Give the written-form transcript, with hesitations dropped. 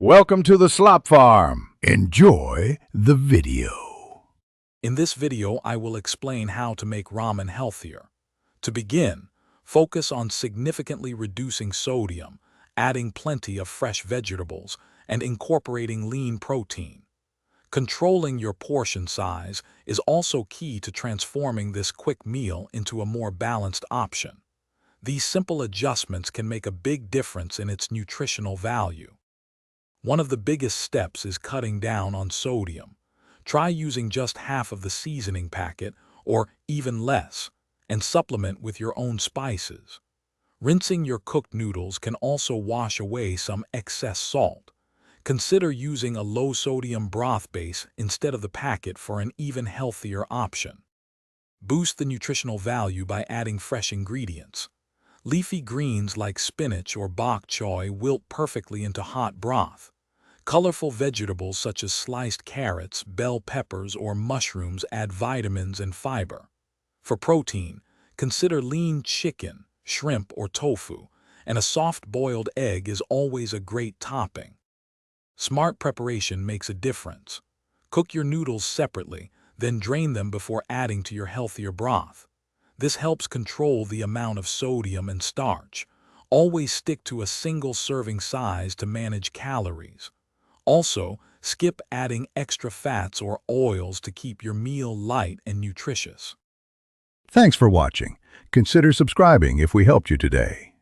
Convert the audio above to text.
Welcome to the Slop Farm. Enjoy the video. In this video, I will explain how to make ramen healthier. To begin, focus on significantly reducing sodium, adding plenty of fresh vegetables, and incorporating lean protein. Controlling your portion size is also key to transforming this quick meal into a more balanced option. These simple adjustments can make a big difference in its nutritional value. One of the biggest steps is cutting down on sodium. Try using just half of the seasoning packet, or even less, and supplement with your own spices. Rinsing your cooked noodles can also wash away some excess salt. Consider using a low-sodium broth base instead of the packet for an even healthier option. Boost the nutritional value by adding fresh ingredients. Leafy greens like spinach or bok choy wilt perfectly into hot broth. Colorful vegetables such as sliced carrots, bell peppers, or mushrooms add vitamins and fiber. For protein, consider lean chicken, shrimp, or tofu, and a soft-boiled egg is always a great topping. Smart preparation makes a difference. Cook your noodles separately, then drain them before adding to your healthier broth. This helps control the amount of sodium and starch. Always stick to a single serving size to manage calories. Also, skip adding extra fats or oils to keep your meal light and nutritious. Thanks for watching. Consider subscribing if we helped you today.